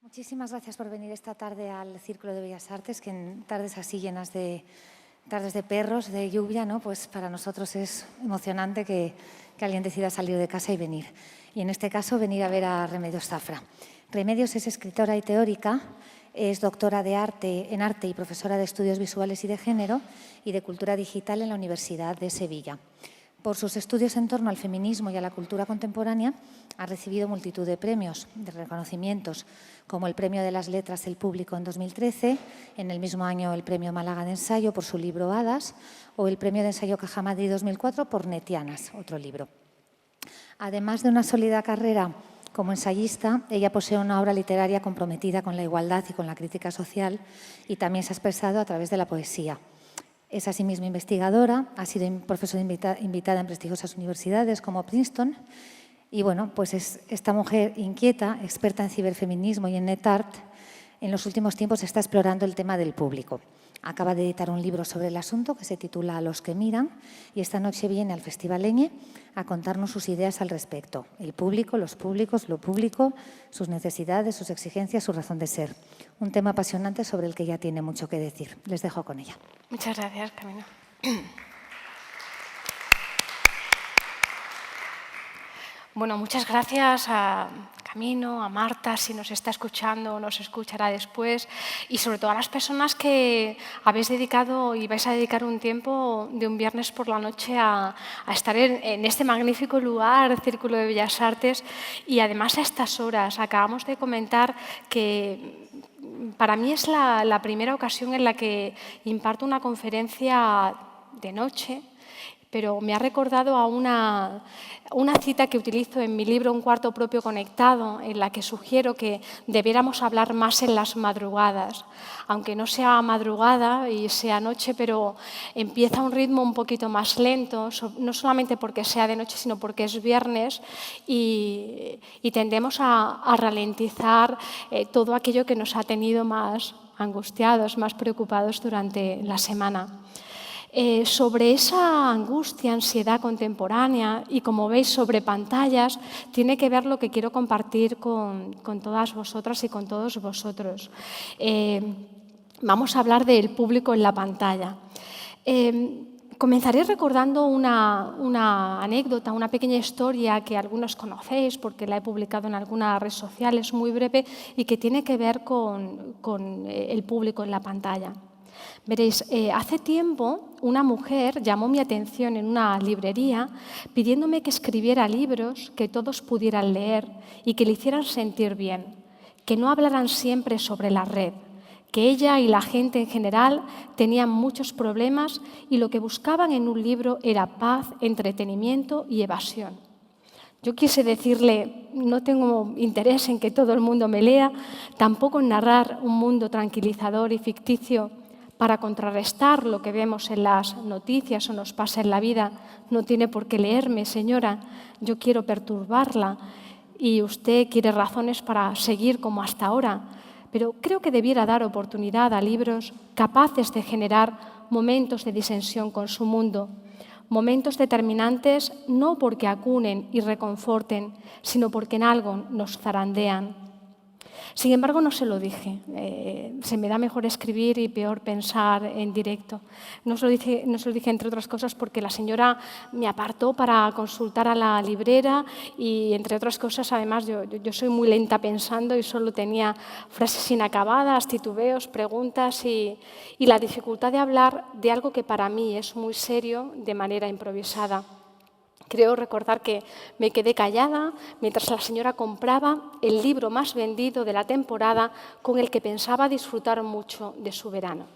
Muchísimas gracias por venir esta tarde al Círculo de Bellas Artes, que en tardes así llenas de tardes de perros, de lluvia, ¿no? Pues para nosotros es emocionante que alguien decida salir de casa y venir. Y en este caso venir a ver a Remedios Zafra. Remedios es escritora y teórica, es doctora en arte y profesora de estudios visuales y de género y de cultura digital en la Universidad de Sevilla. Por sus estudios en torno al feminismo y a la cultura contemporánea, ha recibido multitud de premios, de reconocimientos, como el Premio de las Letras El Público en 2013, en el mismo año el Premio Málaga de Ensayo por su libro Hadas, o el Premio de Ensayo Caja Madrid 2004 por Netianas, otro libro. Además de una sólida carrera como ensayista, ella posee una obra literaria comprometida con la igualdad y con la crítica social y también se ha expresado a través de la poesía. Es asimismo investigadora, ha sido profesora invitada en prestigiosas universidades como Princeton y bueno, pues es esta mujer inquieta, experta en ciberfeminismo y en netart, en los últimos tiempos está explorando el tema del público. Acaba de editar un libro sobre el asunto que se titula A los que miran y esta noche viene al Festival Eñe a contarnos sus ideas al respecto. El público, los públicos, lo público, sus necesidades, sus exigencias, su razón de ser. Un tema apasionante sobre el que ella tiene mucho que decir. Les dejo con ella. Muchas gracias, Camino. Bueno, muchas gracias a Camino, a Marta, si nos está escuchando o nos escuchará después, y sobre todo a las personas que habéis dedicado y vais a dedicar un tiempo de un viernes por la noche a estar en este magnífico lugar, Círculo de Bellas Artes, y además a estas horas. Acabamos de comentar que para mí es la primera ocasión en la que imparto una conferencia de noche, pero me ha recordado a una cita que utilizo en mi libro Un cuarto propio conectado, en la que sugiero que debiéramos hablar más en las madrugadas. Aunque no sea madrugada y sea noche, pero empieza a un ritmo un poquito más lento, no solamente porque sea de noche, sino porque es viernes y tendemos a ralentizar todo aquello que nos ha tenido más angustiados, más preocupados durante la semana. Sobre esa angustia, ansiedad contemporánea y, como veis, sobre pantallas, tiene que ver lo que quiero compartir con todas vosotras y con todos vosotros. Vamos a hablar del público en la pantalla. Comenzaré recordando una anécdota, una pequeña historia que algunos conocéis porque la he publicado en alguna red social, es muy breve y que tiene que ver con el público en la pantalla. Veréis, hace tiempo una mujer llamó mi atención en una librería pidiéndome que escribiera libros que todos pudieran leer y que le hicieran sentir bien, que no hablaran siempre sobre la red, que ella y la gente en general tenían muchos problemas y lo que buscaban en un libro era paz, entretenimiento y evasión. Yo quise decirle, no tengo interés en que todo el mundo me lea, tampoco en narrar un mundo tranquilizador y ficticio para contrarrestar lo que vemos en las noticias o nos pasa en la vida. No tiene por qué leerme, señora, yo quiero perturbarla y usted quiere razones para seguir como hasta ahora. Pero creo que debiera dar oportunidad a libros capaces de generar momentos de disensión con su mundo, momentos determinantes no porque acunen y reconforten, sino porque en algo nos zarandean. Sin embargo, no se lo dije. Se me da mejor escribir y peor pensar en directo. No se lo dije, entre otras cosas, porque la señora me apartó para consultar a la librera y, entre otras cosas, además, yo soy muy lenta pensando y solo tenía frases inacabadas, titubeos, preguntas y la dificultad de hablar de algo que para mí es muy serio de manera improvisada. Creo recordar que me quedé callada mientras la señora compraba el libro más vendido de la temporada con el que pensaba disfrutar mucho de su verano.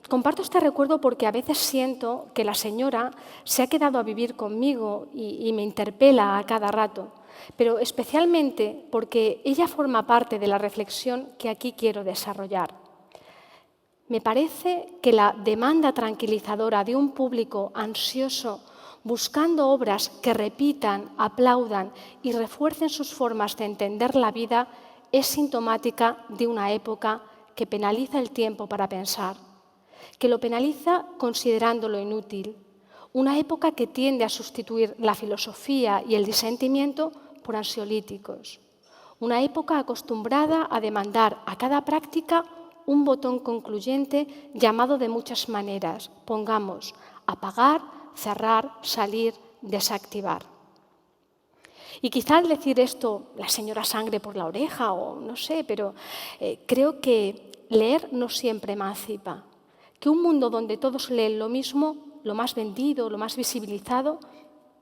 Comparto este recuerdo porque a veces siento que la señora se ha quedado a vivir conmigo y me interpela a cada rato, pero especialmente porque ella forma parte de la reflexión que aquí quiero desarrollar. Me parece que la demanda tranquilizadora de un público ansioso buscando obras que repitan, aplaudan y refuercen sus formas de entender la vida es sintomática de una época que penaliza el tiempo para pensar, que lo penaliza considerándolo inútil, una época que tiende a sustituir la filosofía y el disentimiento por ansiolíticos, Una época acostumbrada a demandar a cada práctica un botón concluyente llamado de muchas maneras. Pongamos apagar, cerrar, salir, desactivar. Y quizá al decir esto la señora sangre por la oreja o no sé, pero creo que leer no siempre emancipa. Que un mundo donde todos leen lo mismo, lo más vendido, lo más visibilizado,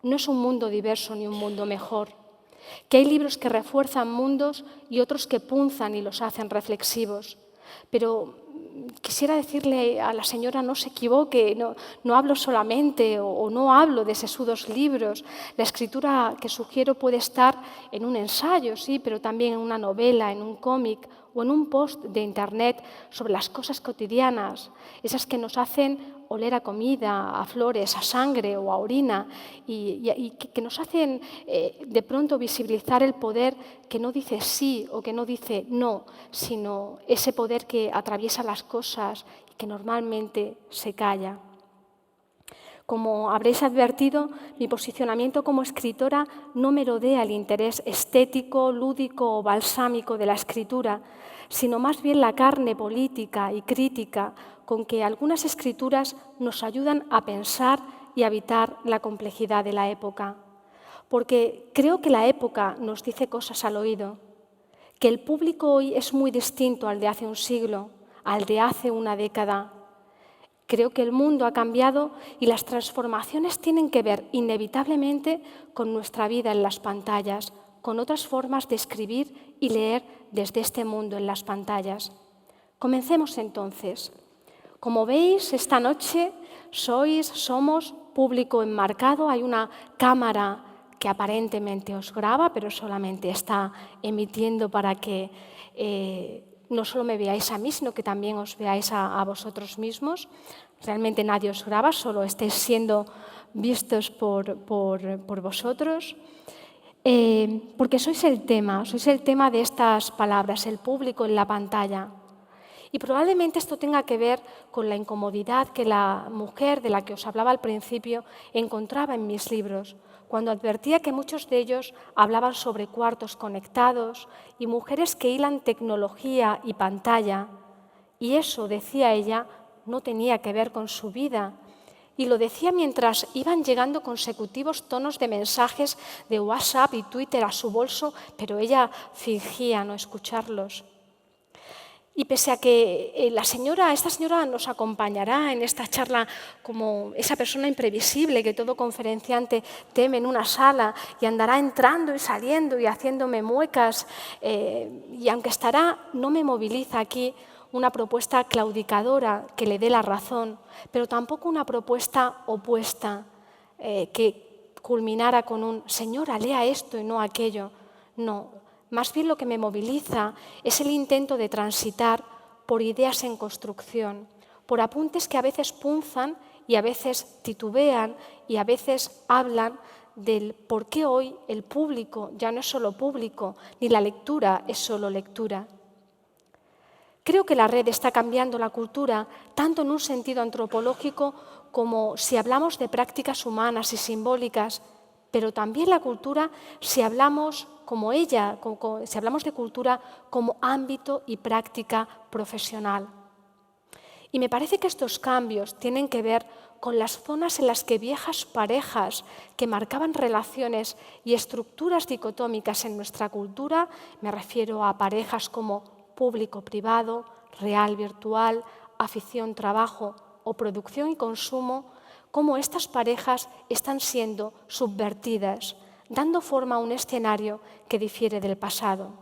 no es un mundo diverso ni un mundo mejor. Que hay libros que refuerzan mundos y otros que punzan y los hacen reflexivos. Pero quisiera decirle a la señora no se equivoque, no hablo solamente o no hablo de sesudos libros. La escritura que sugiero puede estar en un ensayo, sí, pero también en una novela, en un cómic o en un post de internet sobre las cosas cotidianas, esas que nos hacen oler a comida, a flores, a sangre o a orina y que nos hacen de pronto visibilizar el poder que no dice sí o que no dice no, sino ese poder que atraviesa las cosas y que normalmente se calla. Como habréis advertido, mi posicionamiento como escritora no merodea el interés estético, lúdico o balsámico de la escritura, sino más bien la carne política y crítica con que algunas escrituras nos ayudan a pensar y a evitar la complejidad de la época. Porque creo que la época nos dice cosas al oído, que el público hoy es muy distinto al de hace un siglo, al de hace una década. Creo que el mundo ha cambiado y las transformaciones tienen que ver inevitablemente con nuestra vida en las pantallas, con otras formas de escribir y leer desde este mundo en las pantallas. Comencemos entonces. Como veis, esta noche somos público enmarcado. Hay una cámara que aparentemente os graba, pero solamente está emitiendo para que no solo me veáis a mí, sino que también os veáis a vosotros mismos. Realmente nadie os graba, solo estáis siendo vistos por vosotros. Porque sois el tema de estas palabras, el público en la pantalla. Y probablemente esto tenga que ver con la incomodidad que la mujer de la que os hablaba al principio encontraba en mis libros, cuando advertía que muchos de ellos hablaban sobre cuartos conectados y mujeres que hilan tecnología y pantalla. Y eso, decía ella, no tenía que ver con su vida. Y lo decía mientras iban llegando consecutivos tonos de mensajes de WhatsApp y Twitter a su bolso, pero ella fingía no escucharlos. Y pese a que esta señora nos acompañará en esta charla como esa persona imprevisible que todo conferenciante teme en una sala y andará entrando y saliendo y haciéndome muecas, y aunque estará, no me moviliza aquí una propuesta claudicadora que le dé la razón, pero tampoco una propuesta opuesta que culminara con un «señora, lea esto y no aquello». No. Más bien lo que me moviliza es el intento de transitar por ideas en construcción, por apuntes que a veces punzan y a veces titubean y a veces hablan del por qué hoy el público ya no es solo público, ni la lectura es solo lectura. Creo que la red está cambiando la cultura tanto en un sentido antropológico como si hablamos de prácticas humanas y simbólicas, pero también la cultura si hablamos si hablamos de cultura como ámbito y práctica profesional. Y me parece que estos cambios tienen que ver con las zonas en las que viejas parejas que marcaban relaciones y estructuras dicotómicas en nuestra cultura, me refiero a parejas como público-privado, real-virtual, afición-trabajo o producción y consumo, cómo estas parejas están siendo subvertidas, dando forma a un escenario que difiere del pasado.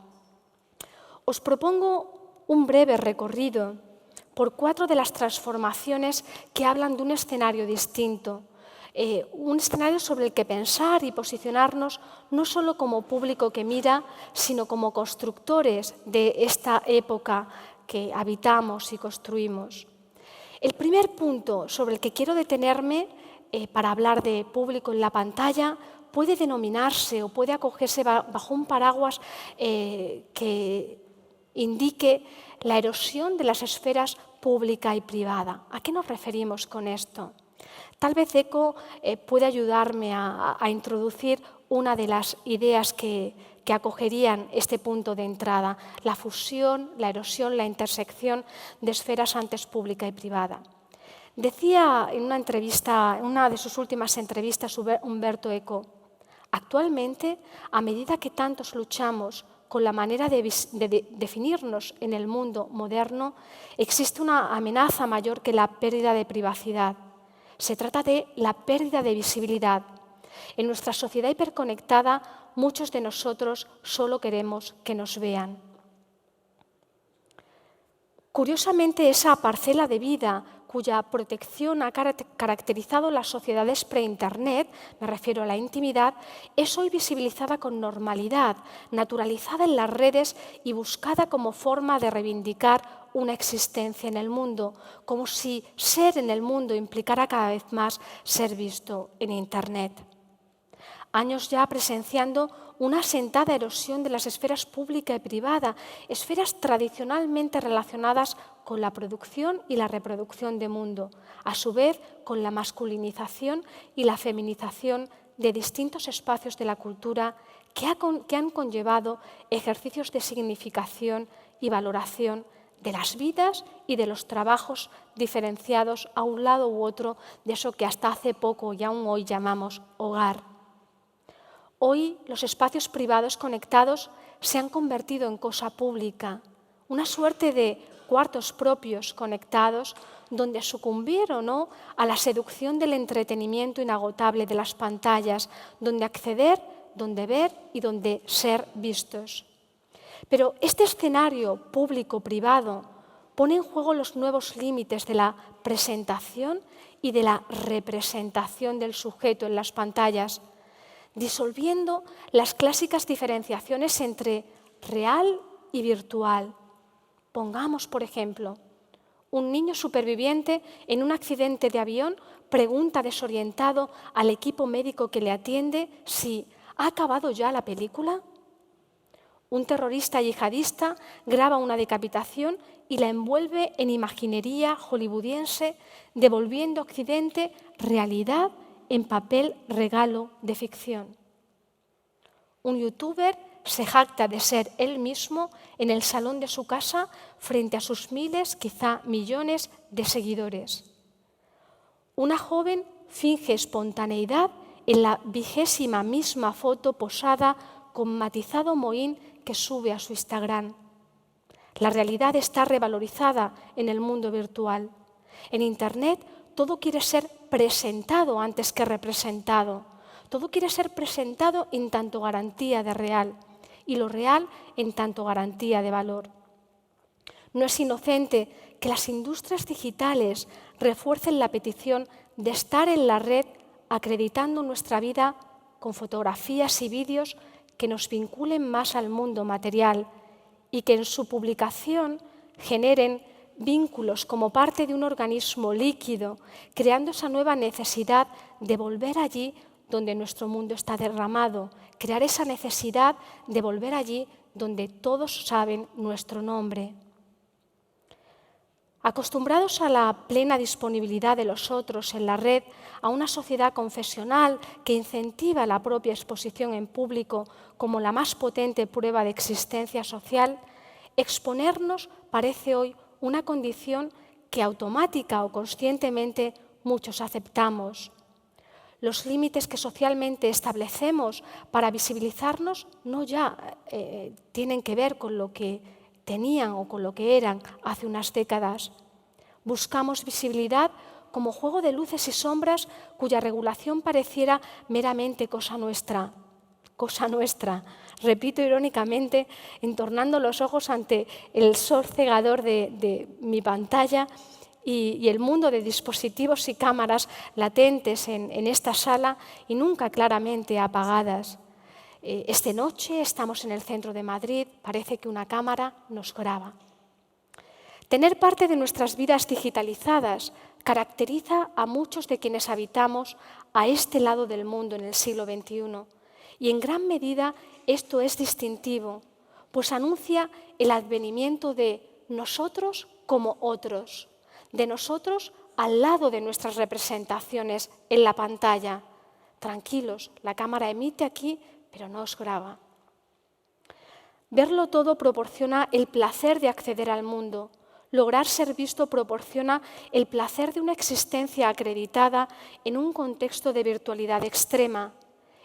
Os propongo un breve recorrido por 4 de las transformaciones que hablan de un escenario distinto, un escenario sobre el que pensar y posicionarnos no solo como público que mira, sino como constructores de esta época que habitamos y construimos. El primer punto sobre el que quiero detenerme para hablar de público en la pantalla puede denominarse o puede acogerse bajo un paraguas que indique la erosión de las esferas pública y privada. ¿A qué nos referimos con esto? Tal vez ECO puede ayudarme a introducir una de las ideas que que acogerían este punto de entrada, la fusión, la erosión, la intersección de esferas antes pública y privada. Decía en una de sus últimas entrevistas, Umberto Eco: actualmente, a medida que tantos luchamos con la manera de definirnos en el mundo moderno, existe una amenaza mayor que la pérdida de privacidad. Se trata de la pérdida de visibilidad. En nuestra sociedad hiperconectada, muchos de nosotros solo queremos que nos vean. Curiosamente, esa parcela de vida cuya protección ha caracterizado las sociedades pre-Internet, me refiero a la intimidad, es hoy visibilizada con normalidad, naturalizada en las redes y buscada como forma de reivindicar una existencia en el mundo, como si ser en el mundo implicara cada vez más ser visto en Internet. Años ya presenciando una asentada erosión de las esferas pública y privada, esferas tradicionalmente relacionadas con la producción y la reproducción de mundo, a su vez con la masculinización y la feminización de distintos espacios de la cultura que han conllevado ejercicios de significación y valoración de las vidas y de los trabajos diferenciados a un lado u otro de eso que hasta hace poco y aún hoy llamamos hogar. Hoy los espacios privados conectados se han convertido en cosa pública, una suerte de cuartos propios conectados donde sucumbir o no a la seducción del entretenimiento inagotable de las pantallas, donde acceder, donde ver y donde ser vistos. Pero este escenario público-privado pone en juego los nuevos límites de la presentación y de la representación del sujeto en las pantallas, disolviendo las clásicas diferenciaciones entre real y virtual. Pongamos, por ejemplo, un niño superviviente en un accidente de avión pregunta desorientado al equipo médico que le atiende si ¿ha acabado ya la película? Un terrorista yihadista graba una decapitación y la envuelve en imaginería hollywoodiense, devolviendo a Occidente realidad en papel regalo de ficción. Un youtuber se jacta de ser él mismo en el salón de su casa frente a sus miles, quizá millones de seguidores. Una joven finge espontaneidad en la 20ª misma foto posada con matizado mohín que sube a su Instagram. La realidad está revalorizada en el mundo virtual. En Internet todo quiere ser presentado antes que representado. Todo quiere ser presentado en tanto garantía de real y lo real en tanto garantía de valor. No es inocente que las industrias digitales refuercen la petición de estar en la red acreditando nuestra vida con fotografías y vídeos que nos vinculen más al mundo material y que en su publicación generen vínculos como parte de un organismo líquido, creando esa nueva necesidad de volver allí donde nuestro mundo está derramado, crear esa necesidad de volver allí donde todos saben nuestro nombre. Acostumbrados a la plena disponibilidad de los otros en la red, a una sociedad confesional que incentiva la propia exposición en público como la más potente prueba de existencia social, exponernos parece hoy una condición que automática o conscientemente muchos aceptamos. Los límites que socialmente establecemos para visibilizarnos no ya tienen que ver con lo que tenían o con lo que eran hace unas décadas. Buscamos visibilidad como juego de luces y sombras cuya regulación pareciera meramente cosa nuestra, repito irónicamente, entornando los ojos ante el sol cegador de mi pantalla y el mundo de dispositivos y cámaras latentes en esta sala y nunca claramente apagadas. Esta noche estamos en el centro de Madrid, parece que una cámara nos graba. Tener parte de nuestras vidas digitalizadas caracteriza a muchos de quienes habitamos a este lado del mundo en el siglo XXI. Y en gran medida esto es distintivo, pues anuncia el advenimiento de nosotros como otros, de nosotros al lado de nuestras representaciones en la pantalla. Tranquilos, la cámara emite aquí, pero no os graba. Verlo todo proporciona el placer de acceder al mundo. Lograr ser visto proporciona el placer de una existencia acreditada en un contexto de virtualidad extrema.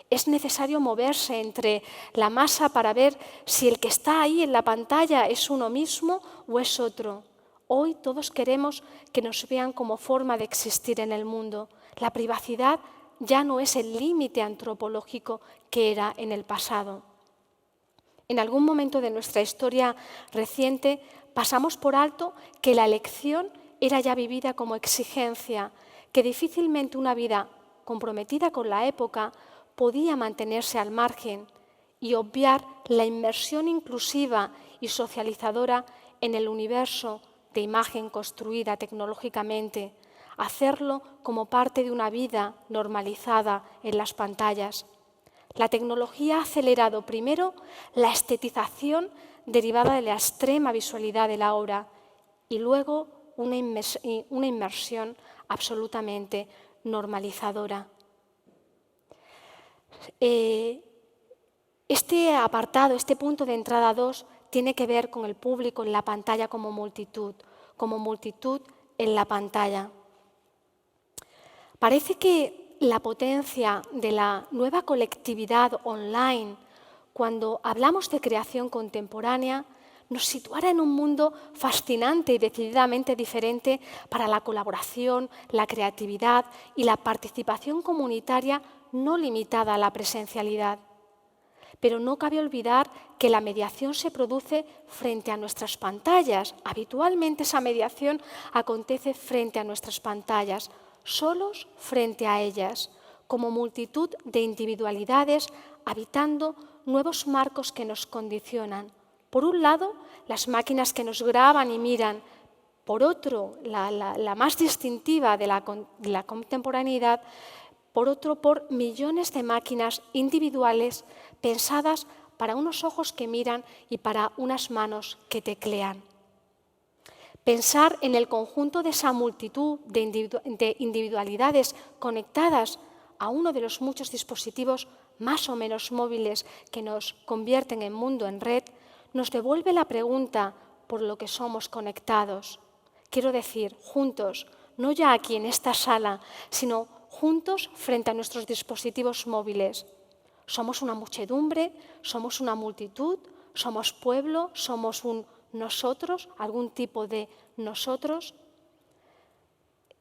Es necesario moverse entre la masa para ver si el que está ahí en la pantalla es uno mismo o es otro. Hoy todos queremos que nos vean como forma de existir en el mundo. La privacidad ya no es el límite antropológico que era en el pasado. En algún momento de nuestra historia reciente pasamos por alto que la elección era ya vivida como exigencia, que difícilmente una vida comprometida con la época podía mantenerse al margen y obviar la inmersión inclusiva y socializadora en el universo de imagen construida tecnológicamente, hacerlo como parte de una vida normalizada en las pantallas. La tecnología ha acelerado primero la estetización derivada de la extrema visualidad de la obra y luego una inmersión absolutamente normalizadora. Este apartado, este punto de entrada 2, tiene que ver con el público en la pantalla como multitud en la pantalla. Parece que la potencia de la nueva colectividad online, cuando hablamos de creación contemporánea, nos situará en un mundo fascinante y decididamente diferente para la colaboración, la creatividad y la participación comunitaria no limitada a la presencialidad. Pero no cabe olvidar que la mediación se produce frente a nuestras pantallas. Habitualmente esa mediación acontece frente a nuestras pantallas, solos frente a ellas, como multitud de individualidades habitando nuevos marcos que nos condicionan. Por un lado, las máquinas que nos graban y miran. Por otro, la más distintiva de la contemporaneidad, por otro, por millones de máquinas individuales pensadas para unos ojos que miran y para unas manos que teclean. Pensar en el conjunto de esa multitud de individualidades conectadas a uno de los muchos dispositivos más o menos móviles que nos convierten en mundo en red, nos devuelve la pregunta por lo que somos conectados. Quiero decir, juntos, no ya aquí en esta sala, sino juntos frente a nuestros dispositivos móviles. ¿Somos una muchedumbre? ¿Somos una multitud? ¿Somos pueblo? ¿Somos un nosotros? ¿Algún tipo de nosotros?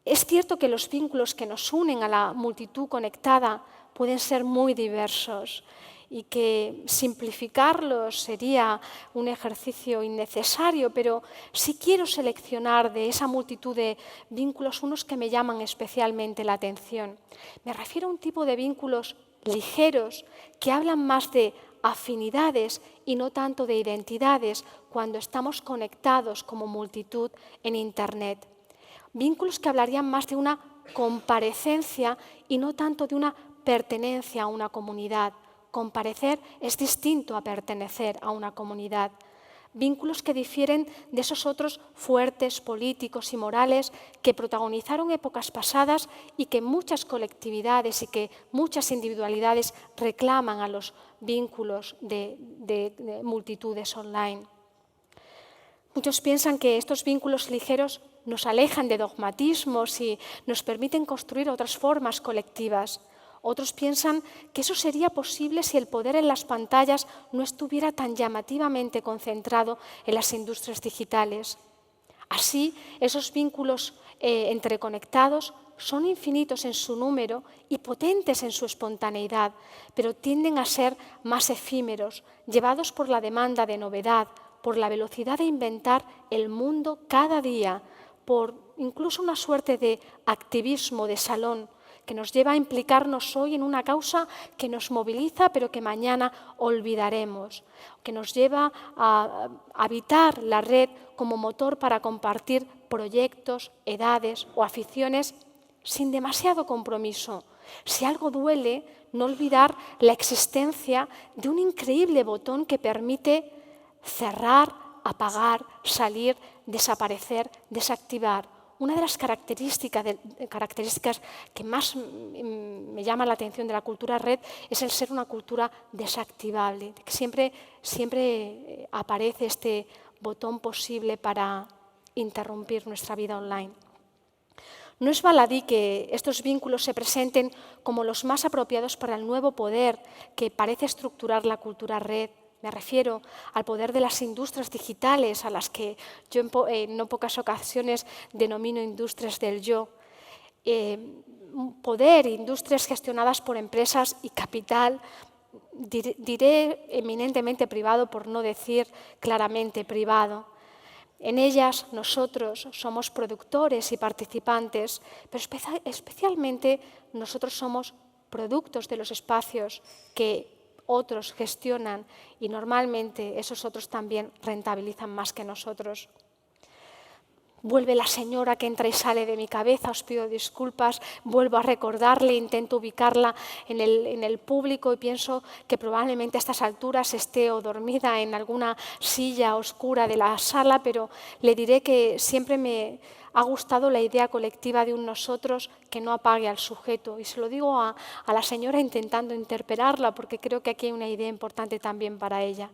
Es cierto que los vínculos que nos unen a la multitud conectada pueden ser muy diversos y que simplificarlos sería un ejercicio innecesario, pero sí quiero seleccionar de esa multitud de vínculos unos que me llaman especialmente la atención. Me refiero a un tipo de vínculos ligeros que hablan más de afinidades y no tanto de identidades cuando estamos conectados como multitud en Internet. Vínculos que hablarían más de una comparecencia y no tanto de una pertenencia a una comunidad. Comparecer es distinto a pertenecer a una comunidad. Vínculos que difieren de esos otros fuertes políticos y morales que protagonizaron épocas pasadas y que muchas colectividades y que muchas individualidades reclaman a los vínculos de multitudes online. Muchos piensan que estos vínculos ligeros nos alejan de dogmatismos y nos permiten construir otras formas colectivas. Otros piensan que eso sería posible si el poder en las pantallas no estuviera tan llamativamente concentrado en las industrias digitales. Así, esos vínculos entreconectados son infinitos en su número y potentes en su espontaneidad, pero tienden a ser más efímeros, llevados por la demanda de novedad, por la velocidad de inventar el mundo cada día, por incluso una suerte de activismo de salón que nos lleva a implicarnos hoy en una causa que nos moviliza pero que mañana olvidaremos, que nos lleva a habitar la red como motor para compartir proyectos, edades o aficiones sin demasiado compromiso. Si algo duele, no olvidar la existencia de un increíble botón que permite cerrar, apagar, salir, desaparecer, desactivar. una de las características que más me llama la atención de la cultura red es el ser una cultura desactivable, que siempre aparece este botón posible para interrumpir nuestra vida online. No es baladí que estos vínculos se presenten como los más apropiados para el nuevo poder que parece estructurar la cultura red. Me refiero al poder de las industrias digitales, a las que yo en no pocas ocasiones denomino industrias del yo. Poder, industrias gestionadas por empresas y capital, diré eminentemente privado, por no decir claramente privado. En ellas nosotros somos productores y participantes, pero especialmente nosotros somos productos de los espacios que otros gestionan y normalmente esos otros también rentabilizan más que nosotros. Vuelve la señora que entra y sale de mi cabeza, os pido disculpas, vuelvo a recordarle, intento ubicarla en el público y pienso que probablemente a estas alturas esté o dormida en alguna silla oscura de la sala, pero le diré que siempre me ha gustado la idea colectiva de un nosotros que no apague al sujeto. Y se lo digo a la señora intentando interpelarla, porque creo que aquí hay una idea importante también para ella.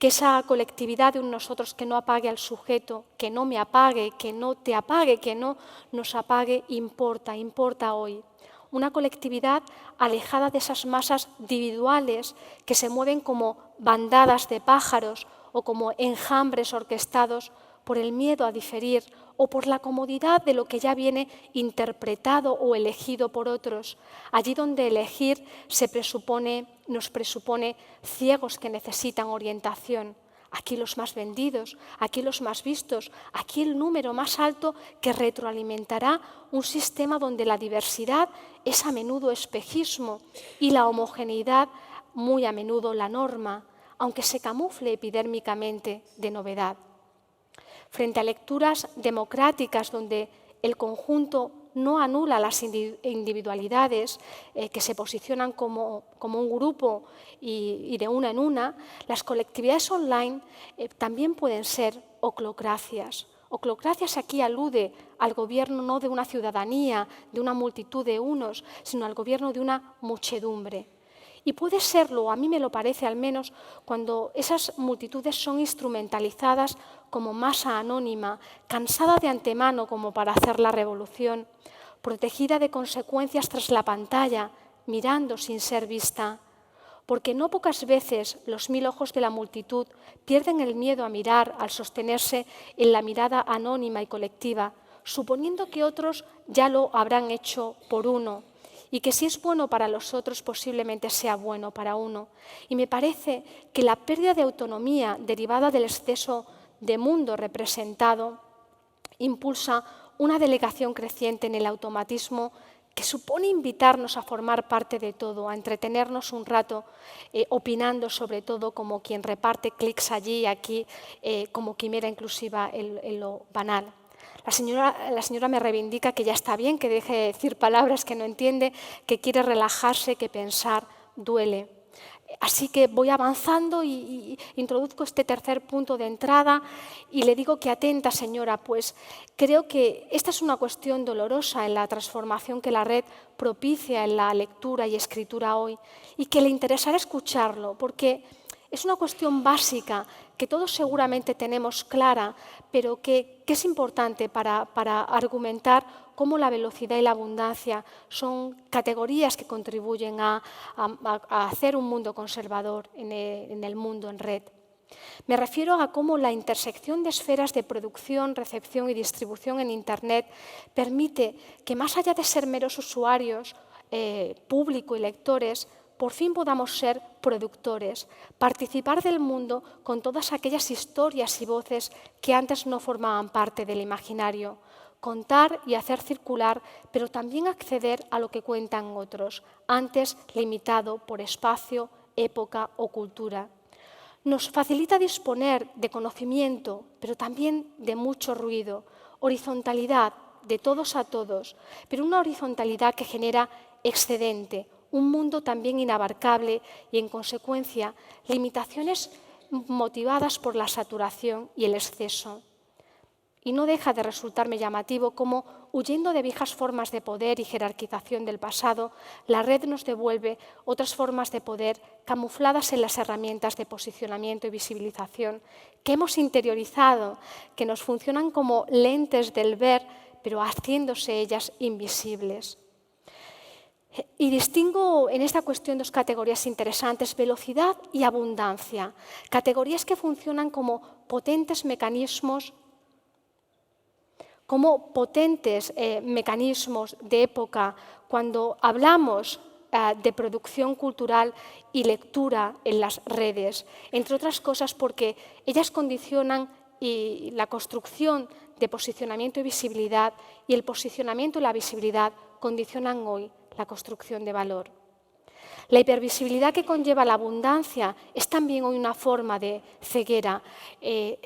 Que esa colectividad de un nosotros que no apague al sujeto, que no me apague, que no te apague, que no nos apague, importa hoy. Una colectividad alejada de esas masas individuales que se mueven como bandadas de pájaros o como enjambres orquestados por el miedo a diferir o por la comodidad de lo que ya viene interpretado o elegido por otros, allí donde elegir nos presupone ciegos que necesitan orientación. Aquí los más vendidos, aquí los más vistos, aquí el número más alto que retroalimentará un sistema donde la diversidad es a menudo espejismo y la homogeneidad muy a menudo la norma, aunque se camufle epidérmicamente de novedad. Frente a lecturas democráticas donde el conjunto no anula las individualidades que se posicionan como un grupo y de una en una, las colectividades online también pueden ser oclocracias. Oclocracias aquí alude al gobierno no de una ciudadanía, de una multitud de unos, sino al gobierno de una muchedumbre. Y puede serlo, a mí me lo parece al menos, cuando esas multitudes son instrumentalizadas como masa anónima, cansada de antemano como para hacer la revolución, protegida de consecuencias tras la pantalla, mirando sin ser vista. Porque no pocas veces los 1000 ojos de la multitud pierden el miedo a mirar al sostenerse en la mirada anónima y colectiva, suponiendo que otros ya lo habrán hecho por uno, y que si es bueno para los otros posiblemente sea bueno para uno. Y me parece que la pérdida de autonomía derivada del exceso de mundo representado impulsa una delegación creciente en el automatismo que supone invitarnos a formar parte de todo, a entretenernos un rato opinando sobre todo como quien reparte clics allí y aquí como quimera inclusiva en lo banal. La señora me reivindica que ya está bien, que deje de decir palabras que no entiende, que quiere relajarse, que pensar duele. Así que voy avanzando y introduzco este tercer punto de entrada y le digo que atenta, señora, pues creo que esta es una cuestión dolorosa en la transformación que la red propicia en la lectura y escritura hoy y que le interesará escucharlo, porque es una cuestión básica que todos seguramente tenemos clara, pero que es importante para argumentar cómo la velocidad y la abundancia son categorías que contribuyen a hacer un mundo conservador en el mundo en red. Me refiero a cómo la intersección de esferas de producción, recepción y distribución en Internet permite que, más allá de ser meros usuarios, público y lectores, por fin podamos ser productores, participar del mundo con todas aquellas historias y voces que antes no formaban parte del imaginario, contar y hacer circular, pero también acceder a lo que cuentan otros, antes limitado por espacio, época o cultura. Nos facilita disponer de conocimiento, pero también de mucho ruido, horizontalidad de todos a todos, pero una horizontalidad que genera excedente, un mundo también inabarcable y, en consecuencia, limitaciones motivadas por la saturación y el exceso. Y no deja de resultarme llamativo cómo, huyendo de viejas formas de poder y jerarquización del pasado, la red nos devuelve otras formas de poder camufladas en las herramientas de posicionamiento y visibilización que hemos interiorizado, que nos funcionan como lentes del ver, pero haciéndose ellas invisibles. Y distingo en esta cuestión dos categorías interesantes, velocidad y abundancia, categorías que funcionan como potentes mecanismos de época cuando hablamos de producción cultural y lectura en las redes, entre otras cosas porque ellas condicionan la construcción de posicionamiento y visibilidad, y el posicionamiento y la visibilidad condicionan hoy la construcción de valor. La hipervisibilidad que conlleva la abundancia es también hoy una forma de ceguera.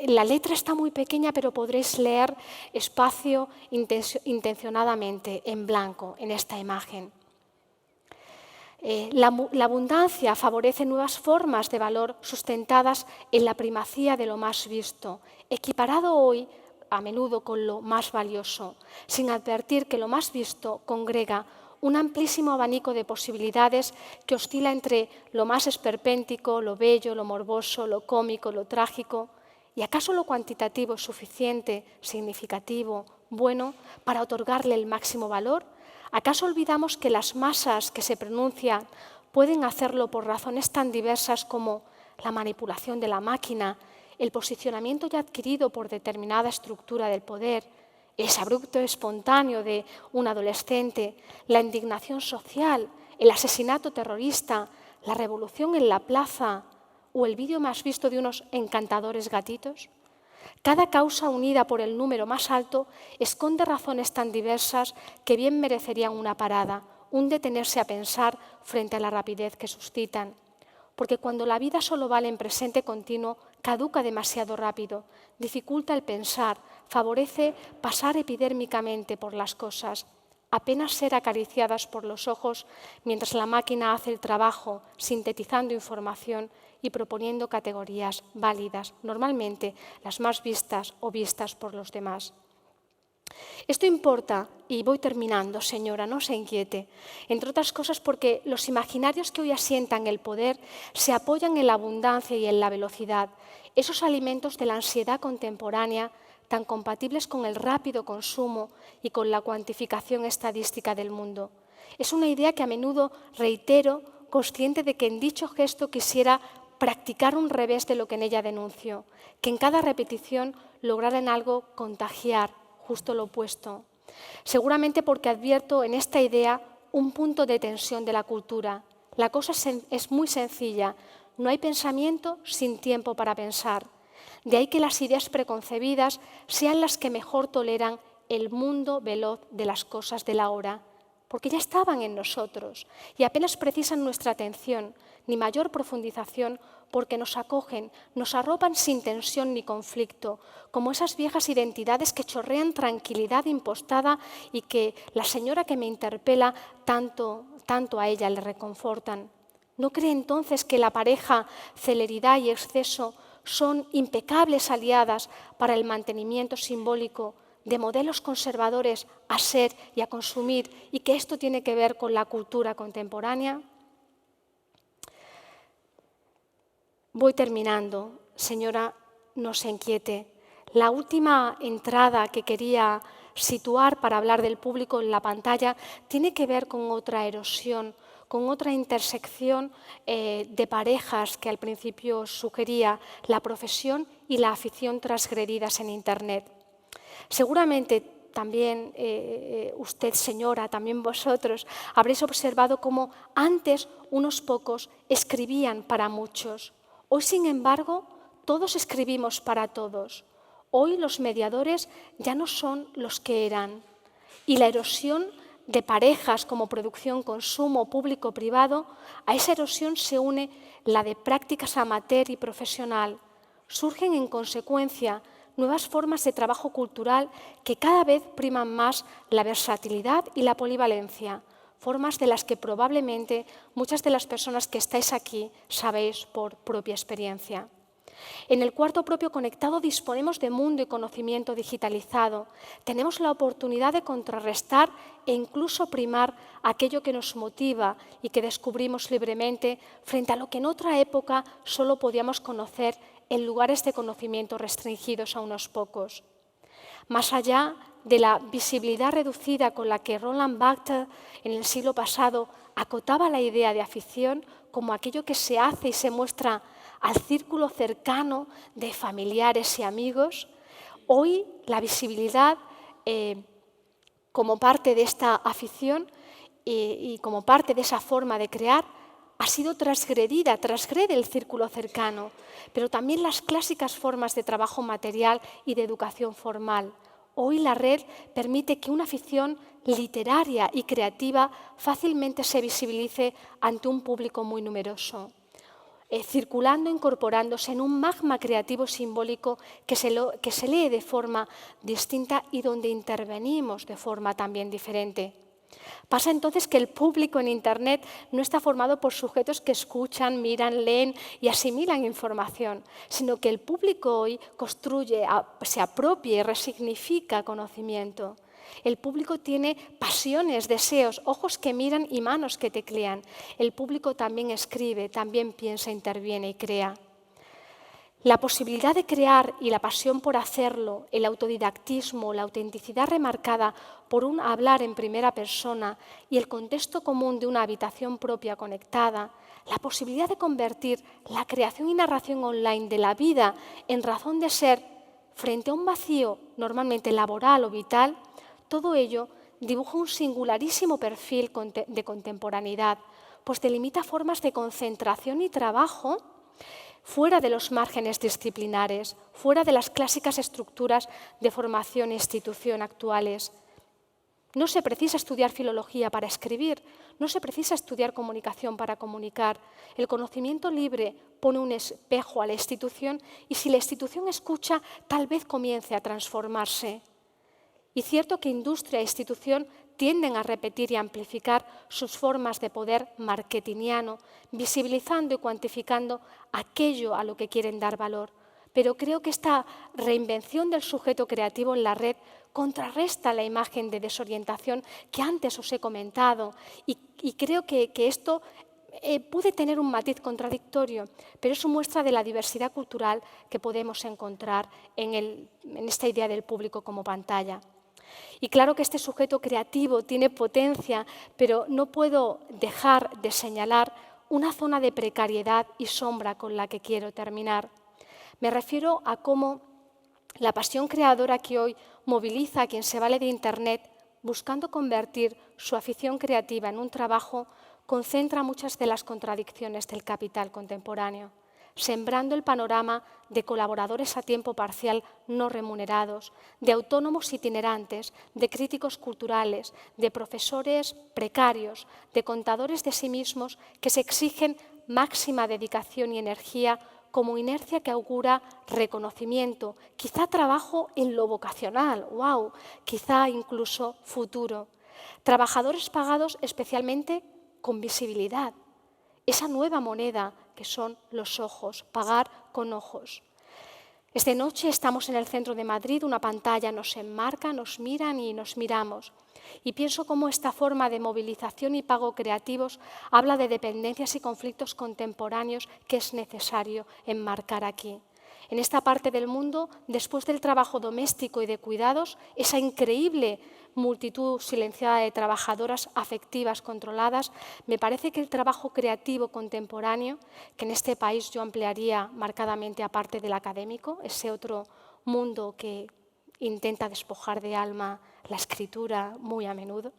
La letra está muy pequeña, pero podréis leer espacio intencionadamente en blanco en esta imagen. La abundancia favorece nuevas formas de valor sustentadas en la primacía de lo más visto, equiparado hoy a menudo con lo más valioso, sin advertir que lo más visto congrega un amplísimo abanico de posibilidades que oscila entre lo más esperpéntico, lo bello, lo morboso, lo cómico, lo trágico. ¿Y acaso lo cuantitativo es suficiente, significativo, bueno, para otorgarle el máximo valor? ¿Acaso olvidamos que las masas que se pronuncian pueden hacerlo por razones tan diversas como la manipulación de la máquina, el posicionamiento ya adquirido por determinada estructura del poder, el abrupto espontáneo de un adolescente, la indignación social, el asesinato terrorista, la revolución en la plaza o el vídeo más visto de unos encantadores gatitos? Cada causa unida por el número más alto esconde razones tan diversas que bien merecerían una parada, un detenerse a pensar frente a la rapidez que suscitan. Porque cuando la vida solo vale en presente continuo, caduca demasiado rápido, dificulta el pensar, favorece pasar epidérmicamente por las cosas, apenas ser acariciadas por los ojos mientras la máquina hace el trabajo, sintetizando información y proponiendo categorías válidas, normalmente las más vistas o vistas por los demás. Esto importa, y voy terminando, señora, no se inquiete, entre otras cosas porque los imaginarios que hoy asientan el poder se apoyan en la abundancia y en la velocidad, esos alimentos de la ansiedad contemporánea tan compatibles con el rápido consumo y con la cuantificación estadística del mundo. Es una idea que a menudo reitero, consciente de que en dicho gesto quisiera practicar un revés de lo que en ella denuncio, que en cada repetición lograra en algo contagiar, justo lo opuesto. Seguramente porque advierto en esta idea un punto de tensión de la cultura. La cosa es muy sencilla. No hay pensamiento sin tiempo para pensar. De ahí que las ideas preconcebidas sean las que mejor toleran el mundo veloz de las cosas de la hora, porque ya estaban en nosotros y apenas precisan nuestra atención, ni mayor profundización, porque nos acogen, nos arropan sin tensión ni conflicto, como esas viejas identidades que chorrean tranquilidad impostada y que la señora que me interpela tanto a ella le reconfortan. ¿No cree entonces que la pareja, celeridad y exceso son impecables aliadas para el mantenimiento simbólico de modelos conservadores a ser y a consumir, y que esto tiene que ver con la cultura contemporánea? Voy terminando, señora, no se inquiete. La última entrada que quería situar para hablar del público en la pantalla tiene que ver con otra erosión, con otra intersección de parejas que al principio sugería la profesión y la afición transgredidas en Internet. Seguramente también usted, señora, también vosotros, habréis observado cómo antes unos pocos escribían para muchos. Hoy, sin embargo, todos escribimos para todos. Hoy los mediadores ya no son los que eran. Y la erosión de parejas como producción, consumo, público-privado, a esa erosión se une la de prácticas amateur y profesional. Surgen en consecuencia nuevas formas de trabajo cultural que cada vez priman más la versatilidad y la polivalencia, formas de las que probablemente muchas de las personas que estáis aquí sabéis por propia experiencia. En el cuarto propio conectado disponemos de mundo y conocimiento digitalizado. Tenemos la oportunidad de contrarrestar e incluso primar aquello que nos motiva y que descubrimos libremente frente a lo que en otra época solo podíamos conocer en lugares de conocimiento restringidos a unos pocos. Más allá de la visibilidad reducida con la que Roland Barthes en el siglo pasado acotaba la idea de afición como aquello que se hace y se muestra al círculo cercano de familiares y amigos, hoy la visibilidad como parte de esta afición y como parte de esa forma de crear ha sido transgrede el círculo cercano, pero también las clásicas formas de trabajo material y de educación formal. Hoy la red permite que una afición literaria y creativa fácilmente se visibilice ante un público muy numeroso, circulando, incorporándose en un magma creativo simbólico que se lee de forma distinta y donde intervenimos de forma también diferente. Pasa entonces que el público en Internet no está formado por sujetos que escuchan, miran, leen y asimilan información, sino que el público hoy construye, se apropia y resignifica conocimiento. El público tiene pasiones, deseos, ojos que miran y manos que teclean. El público también escribe, también piensa, interviene y crea. La posibilidad de crear y la pasión por hacerlo, el autodidactismo, la autenticidad remarcada por un hablar en primera persona y el contexto común de una habitación propia conectada, la posibilidad de convertir la creación y narración online de la vida en razón de ser frente a un vacío normalmente laboral o vital, todo ello dibuja un singularísimo perfil de contemporaneidad, pues delimita formas de concentración y trabajo fuera de los márgenes disciplinares, fuera de las clásicas estructuras de formación e institución actuales. No se precisa estudiar filología para escribir, no se precisa estudiar comunicación para comunicar. El conocimiento libre pone un espejo a la institución y si la institución escucha, tal vez comience a transformarse. Y cierto que industria e institución tienden a repetir y amplificar sus formas de poder marketingiano, visibilizando y cuantificando aquello a lo que quieren dar valor. Pero creo que esta reinvención del sujeto creativo en la red contrarresta la imagen de desorientación que antes os he comentado y creo que esto puede tener un matiz contradictorio, pero es una muestra de la diversidad cultural que podemos encontrar en esta idea del público como pantalla. Y claro que este sujeto creativo tiene potencia, pero no puedo dejar de señalar una zona de precariedad y sombra con la que quiero terminar. Me refiero a cómo la pasión creadora que hoy moviliza a quien se vale de Internet buscando convertir su afición creativa en un trabajo concentra muchas de las contradicciones del capital contemporáneo, sembrando el panorama de colaboradores a tiempo parcial no remunerados, de autónomos itinerantes, de críticos culturales, de profesores precarios, de contadores de sí mismos que se exigen máxima dedicación y energía como inercia que augura reconocimiento, quizá trabajo en lo vocacional, wow, quizá incluso futuro. Trabajadores pagados especialmente con visibilidad, esa nueva moneda que son los ojos, pagar con ojos. Esta noche estamos en el centro de Madrid, una pantalla nos enmarca, nos miran y nos miramos. Y pienso cómo esta forma de movilización y pago creativos habla de dependencias y conflictos contemporáneos que es necesario enmarcar aquí. En esta parte del mundo, después del trabajo doméstico y de cuidados, esa increíble multitud silenciada de trabajadoras afectivas controladas, me parece que el trabajo creativo contemporáneo, que en este país yo ampliaría marcadamente aparte del académico, ese otro mundo que intenta despojar de alma la escritura muy a menudo,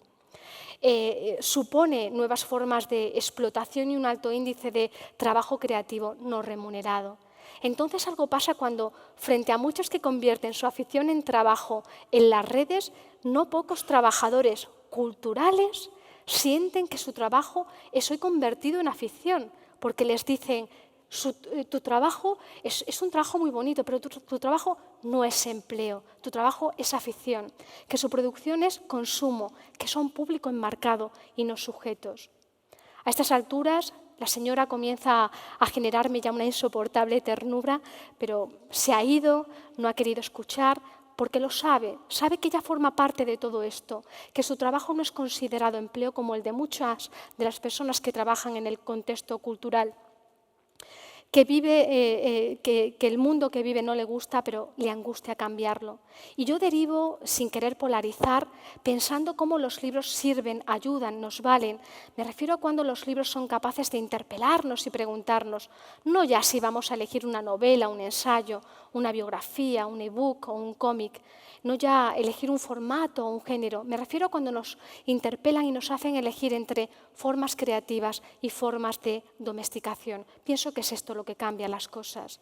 supone nuevas formas de explotación y un alto índice de trabajo creativo no remunerado. Entonces algo pasa cuando, frente a muchos que convierten su afición en trabajo en las redes, no pocos trabajadores culturales sienten que su trabajo es hoy convertido en afición, porque les dicen, tu trabajo es un trabajo muy bonito, pero tu trabajo no es empleo, tu trabajo es afición, que su producción es consumo, que son público enmarcado y no sujetos. A estas alturas, la señora comienza a generarme ya una insoportable ternura, pero se ha ido, no ha querido escuchar, porque lo sabe que ya forma parte de todo esto, que su trabajo no es considerado empleo como el de muchas de las personas que trabajan en el contexto cultural, que el mundo que vive no le gusta, pero le angustia cambiarlo. Y yo derivo, sin querer polarizar, pensando cómo los libros sirven, ayudan, nos valen. Me refiero a cuando los libros son capaces de interpelarnos y preguntarnos, no ya si vamos a elegir una novela, un ensayo, una biografía, un ebook o un cómic, no ya elegir un formato o un género. Me refiero a cuando nos interpelan y nos hacen elegir entre formas creativas y formas de domesticación. Pienso que es esto lo que cambia las cosas.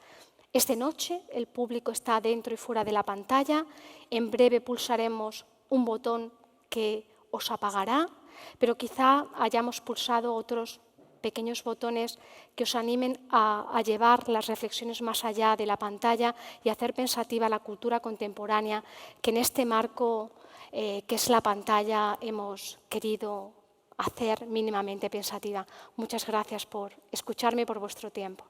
Esta noche el público está dentro y fuera de la pantalla. En breve pulsaremos un botón que os apagará, pero quizá hayamos pulsado otros pequeños botones que os animen a llevar las reflexiones más allá de la pantalla y hacer pensativa la cultura contemporánea que en este marco que es la pantalla hemos querido hacer mínimamente pensativa. Muchas gracias por escucharme y por vuestro tiempo.